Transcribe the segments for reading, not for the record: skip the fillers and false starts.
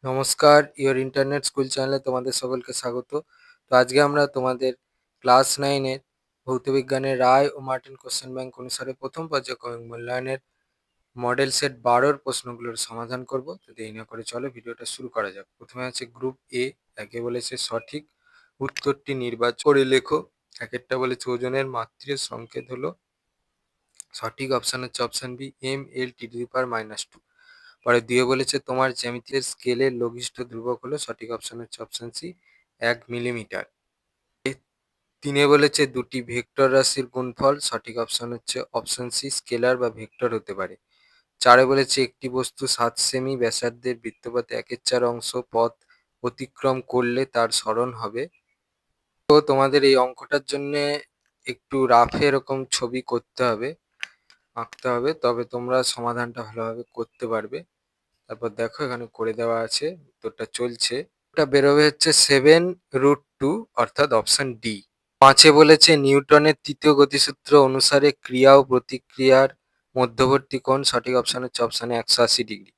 নমস্কার, your internet school চ্যানেলে তোমাদের সকলকে স্বাগত। তো আজকে আমরা তোমাদের ক্লাস 9 এর ভৌতবিজ্ঞানের রায় ও মার্টিন কোশ্চেন ব্যাংক অনুসারে প্রথম পর্যায়ক্রমিক মূল্যায়নের মডেল সেট 12 এর প্রশ্নগুলোর সমাধান করব। তো দেরি না করে চলো ভিডিওটা শুরু করা যাক। প্রথমে আছে গ্রুপ এ। একে বলেছে সঠিক উত্তরটি নির্বাচন করে লেখো। একেরটা বলেছে ওজনের মাত্রিক সংকেত হলো, সঠিক অপশন হচ্ছে অপশন বি ml (10⁻²). পরে দিয়ে বলেছে তোমার জ্যামিতির স্কেলের লঘিষ্ঠ ধ্রুবক হলো, সঠিক অপশন হচ্ছে অপশন সি 1 মিলিমিটার। তিনে বলেছে দুটি ভেক্টর রাশির গুণফল, সঠিক অপশন হচ্ছে অপশন সি স্কেলার বা ভেক্টর হতে পারে। চারে বলেছে একটি বস্তু 7 সেমি ব্যাসার্ধের বৃত্তপথে 1/4 অংশ পথ অতিক্রম করলে তার সরণ হবে। তো তোমাদের এই অঙ্কটার জন্য একটু রাফে এরকম ছবি করতে হবে, আঁকতে হবে, তবে তোমরা সমাধানটা ভালোভাবে করতে পারবে। তারপর দেখো এখানে করে দেওয়া আছে, উত্তরটা চলছে। এটা বেরোবে হচ্ছে 7√2, অর্থাৎ অপশন ডি। পাঁচে বলেছে নিউটনের তৃতীয় গতিসূত্র অনুসারে ক্রিয়া ও প্রতিক্রিয়ার মধ্যবর্তী কোণ, সঠিক অপশন হচ্ছে অপশন 180 ডিগ্রি।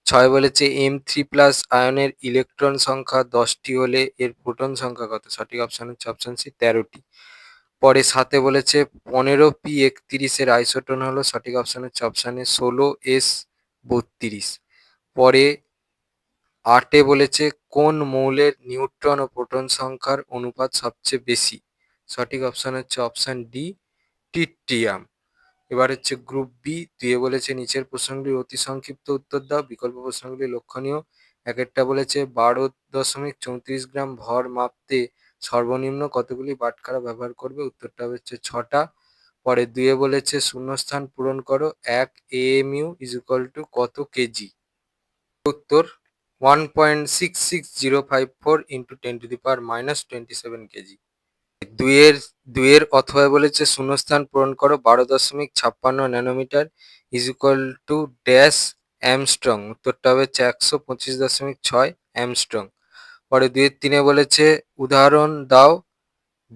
ছয় বলেছে M3+ আয়নের ইলেকট্রন সংখ্যা 10টি হলে এর প্রোটন সংখ্যা কত, সঠিক অপশন হচ্ছে অপশন সি 13টি। পরে সাথে বলেছে 15p31 এর আইসোটোন হলো, সঠিক অপশন হচ্ছে অপশন এ 16s32। পরে আটে বলেছে কোন মৌলের নিউট্রন ও প্রোটন সংখ্যার অনুপাত সবচেয়ে বেশি, সঠিক অপশন হচ্ছে অপশন ডি ট্রিটিয়াম। এবার হচ্ছে গ্রুপ বি। দুয়ে বলেছে নিচের প্রশ্নগুলির অতি সংক্ষিপ্ত উত্তর দাও, বিকল্প প্রশ্নগুলি লক্ষণীয়। একেরটা বলেছে 12.34 গ্রাম ভর মাপতে সর্বনিম্ন কতগুলি বাটখারা ব্যবহার করবে, উত্তরটা হচ্ছে 6টা। পরে দুয়ে বলেছে শূন্যস্থান পূরণ করো, 1 AMU কত কেজি, উত্তর 1.66054 × 10⁻⁻27 কেজি। দুইয়ের অথবা বলেছে শূন্যস্থান পূরণ করো, 12.56 ন্যানোমিটার ড্যাশ অ্যামস্ট্রং, উত্তরটা হবে 125.6 অ্যামস্ট্রং। পরে তিনে বলেছে উদাহরণ দাও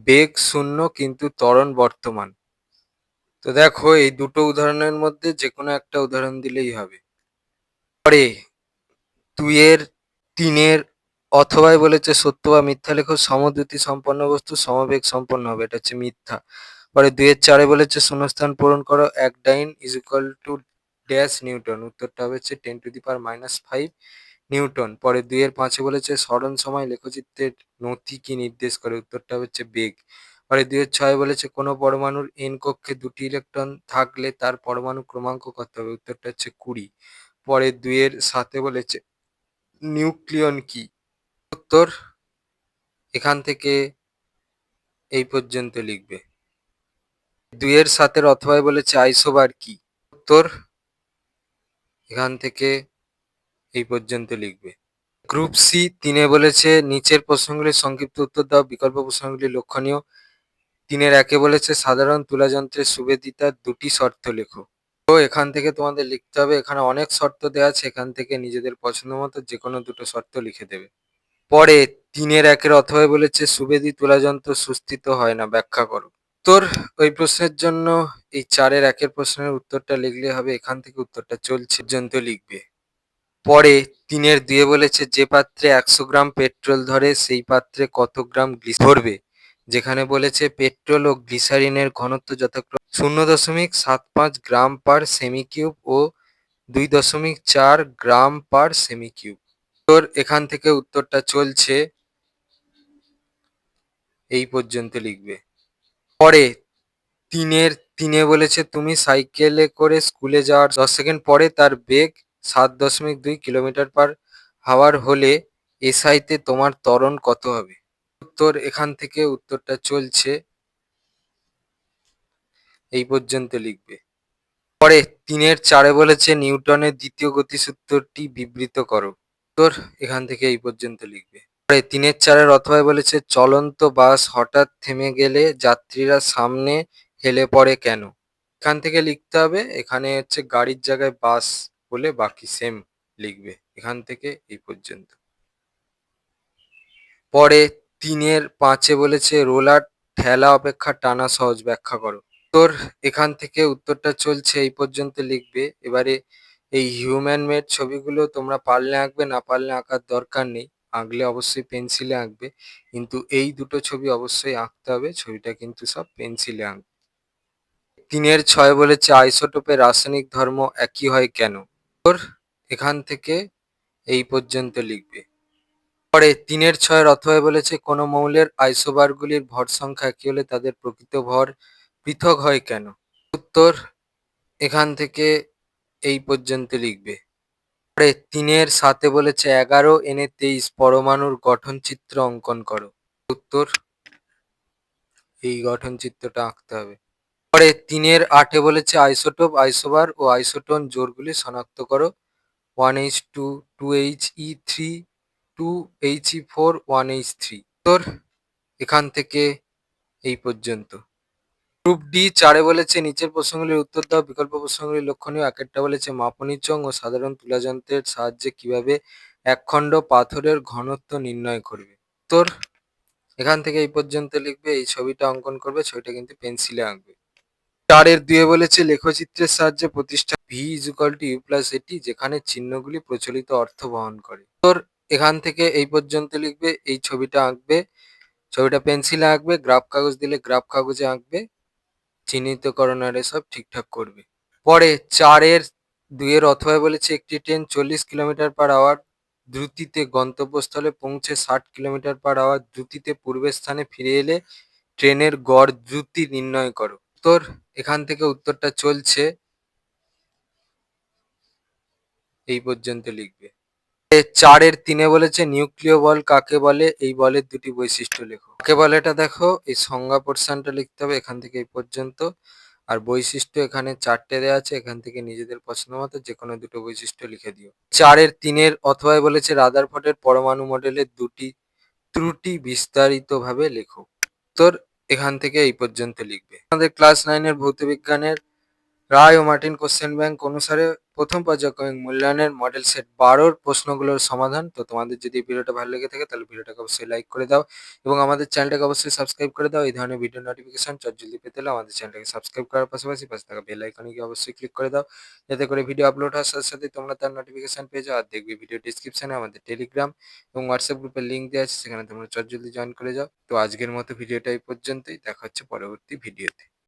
বেগ শূন্য কিন্তু ত্বরণ বর্তমান। তো দেখো এই দুটো উদাহরণের মধ্যে যে কোনো একটা উদাহরণ দিলেই হবে। পরে তিনের অথবাই বলেছে সত্য বা মিথ্যা লেখো, সমদ্রুতি সম্পন্ন বস্তু সমবেগ সম্পন্ন হবে, এটা হচ্ছে মিথ্যা। পরে চারে বলেছে শূন্যস্থান পূরণ করো, এক ডাইন ড্যাশ নিউটন, উত্তরটা হচ্ছে 10⁻⁻5 নিউটন। পরে পাঁচে বলেছে স্মরণ সময় লেখচিত্রের নতি কি নির্দেশ করে, উত্তরটা হচ্ছে বেগ। পরে ছয় বলেছে কোনো পরমাণুর এন কক্ষে দুটি ইলেকট্রন থাকলে তার পরমাণু ক্রমাঙ্ক কত হবে, উত্তরটা হচ্ছে 20। পরে সাথে বলেছে নিউক্লিয়ন কি, উত্তর এখান থেকে এই পর্যন্ত লিখবে। সাথের অথবায় বলেছে আইসোবার কি, উত্তর এখান থেকে এই পর্যন্ত লিখবে। Group C. তিনে বলেছে নিচের প্রশ্নগুলির সংক্ষিপ্ত উত্তর দাও, বিকল্প প্রশ্নগুলি লক্ষণীয়। একে বলেছে সাধারণ তুলাযন্ত্রের সুবেদিতার দুটি শর্ত লেখো। তো এখান থেকে তোমাদের লিখতে হবে, এখানে অনেক শর্ত দেওয়া আছে, এখান থেকে নিজেদের পছন্দ মতো যে কোনো দুটো শর্ত লিখে দেবে। পরে একের অথবায় বলেছে সুবেদী তুলাযন্ত্র সুস্থিত হয় না, ব্যাখ্যা করো। উত্তর ওই প্রশ্নের জন্য এই 4-এর প্রশ্নের উত্তরটা লিখলে হবে, এখান থেকে উত্তরটা চলছে পর্যন্ত লিখবে। পরে 2 বলেছে যে পাত্রে 100 গ্রাম পেট্রোল ধরে সেই পাত্রে কত গ্রাম ধরবে, যেখানে বলেছে পেট্রোল ও গ্লিসারিনের ঘনত্ব যথাক্রমে 0.75 গ্রাম পার সেমি কিউব ও 2.4 গ্রাম পার সেমি কিউব। উত্তর এখান থেকে উত্তরটা চলছে এই পর্যন্ত লিখবে। পরে তিনে বলেছে তুমি সাইকেলে করে স্কুলে যাওয়ার 10 সেকেন্ড পরে তার বেগ 7.2 কিলোমিটার পার হাওয়ার হলে এসআইতে তোমার ত্বরণ কত হবে, উত্তর এখান থেকে উত্তরটা চলছে এই পর্যন্ত লিখবে। পরে 4-এ বলেছে নিউটনের দ্বিতীয় গতিসূত্রটি বিবৃত করো, উত্তর এখান থেকে এই পর্যন্ত লিখবে। পরে 4-এর অথবায় বলেছে চলন্ত বাস হঠাৎ থেমে গেলে যাত্রীরা সামনে হেলে পড়ে কেন, এখান থেকে লিখতে হবে, এখানে হচ্ছে গাড়ির জায়গায় বাস বলে বাকি সেম লিখবে, এখান থেকে এই পর্যন্ত। পরে 5-এ বলেছে রোলার ঠেলা অপেক্ষা টানা সহজ, ব্যাখ্যা করো। উত্তর এখান থেকে উত্তরটা চলছে এই পর্যন্ত লিখবে। এবারে এই হিউম্যান মেড ছবিগুলো তোমরা পারলে আঁকবে, না পারলে আঁকার দরকার নেই। আঁকলে অবশ্যই পেন্সিলে আঁকবে। কিন্তু এই দুটো ছবি অবশ্যই আঁকতে হবে। ছবিটা কিন্তু সব পেন্সিলে আঁকবে। 3-6 বলেছে আইসোটোপের রাসায়নিক ধর্ম একই হয় কেন? উত্তর এখান থেকে এই পর্যন্ত লিখবে। পরে 3-6 অথবা বলেছে কোনো মৌলের আইসোবারগুলির ভর সংখ্যা একই হলে তাদের প্রকৃত ভর পৃথক হয় কেন? উত্তর এখান থেকে এই পর্যন্ত লিখবে। পরে 3-7 বলেছে 11 N-23 পরমাণুর গঠন চিত্র অঙ্কন করো। উত্তর এই গঠন চিত্রটা আঁকতে হবে। পরে 3-8 বলেছে আইসোটোপ, আইসোবার ও আইসোটোন জোড়গুলি শনাক্ত করো। 1H2, 2He3, 2He4, 1H3। উত্তর এখান থেকে এই পর্যন্ত। গ্রুপ ডি 4 বলেছে নিচের প্রশ্নগুলির উত্তর দাও। বিকল্প প্রশ্নগুলি লক্ষণীয়। একটা বলেছে মাপনী চং ও সাধারণ তুলাযন্ত্রের সাহায্যে কিভাবে একখণ্ড পাথরের ঘনত্ব নির্ণয় করবে? উত্তর এখান থেকে এই পর্যন্ত লিখবে। এই ছবিটা অঙ্কন করবে। ছবিটা কিন্তু পেন্সিলে আঁকবে। 4-2 বলেছে লেখচিত্রের সাহায্যে প্রতিষ্ঠা v is equal to u plus এটি যেখানে চিহ্নগুলি প্রচলিত অর্থ বহন করে। উত্তর এখান থেকে এই পর্যন্ত লিখবে। এই ছবিটা আঁকবে। ছবিটা পেন্সিলে আঁকবে। গ্রাফ কাগজ দিলে গ্রাফ কাগজে আঁকবে। চিহ্নিতকরণ আর এসব ঠিকঠাক করবে। পরে 4-2 অথবা বলেছে একটি ট্রেন 40 কিলোমিটার/আওয়ার দ্রুতিতে গন্তব্যস্থলে পৌঁছে 60 কিলোমিটার/আওয়ার দ্রুতিতে পূর্বের স্থানে ফিরে এলে ট্রেনের গড় দ্রুতি নির্ণয় করো। উত্তর এখান থেকে উত্তরটা চলছে এই পর্যন্ত লিখবে। 4-3 বলেছে নিউক্লিয় বল কাকে বলে? এই বলের দুটি বৈশিষ্ট্য লেখো। কাকে বলে এটা দেখো, এই সংজ্ঞা পোর্শনটা লিখতে হবে এখান থেকে এই পর্যন্ত। আর বৈশিষ্ট্য এখানে 4টে দেওয়া আছে, এখান থেকে নিজেদের পছন্দ মতো যে কোনো দুটো বৈশিষ্ট্য লিখে দিও। 4-3 অথবা বলেছে রাদারফোর্ডের পরমাণু মডেলের দুটি ত্রুটি বিস্তারিতভাবে লেখো। উত্তর এখান থেকে এই পর্যন্ত লিখবে। আমাদের ক্লাস 9-এর ভৌতবিজ্ঞানের রায় ও মার্টিন কোশ্চেন ব্যাংক অনুসারে প্রথম পর্যায়ক্রমিক মূল্যায়নের মডেল সেট 12 প্রশ্নগুলোর সমাধান। তো তোমাদের যদি এই ভিডিওটা ভালো লেগে থাকে তাহলে ভিডিওটাকে অবশ্যই লাইক করে দাও এবং আমাদের চ্যানেলটাকে অবশ্যই সাবস্ক্রাইব করে দাও। এই ধরনের ভিডিও নোটিফিকেশন জলদি পেতে হলে আমাদের চ্যানেলটাকে সাবস্ক্রাইব করার পাশাপাশি পাশে থাকা বেল আইকনে গিয়ে অবশ্যই ক্লিক করে দাও, যাতে করে ভিডিও আপলোড হওয়ার সাথে সাথে তোমরা তার নোটিফিকেশন পেয়ে যাও। আর দেখবে ভিডিও ডিসক্রিপশনে আমাদের টেলিগ্রাম এবং হোয়াটসঅ্যাপ গ্রুপের লিঙ্ক দেওয়া আছে, সেখানে তোমরা জলদি জয়েন করে যাও। তো আজকের মতো ভিডিওটা এই পর্যন্তই। দেখা হচ্ছে পরবর্তী ভিডিওতে।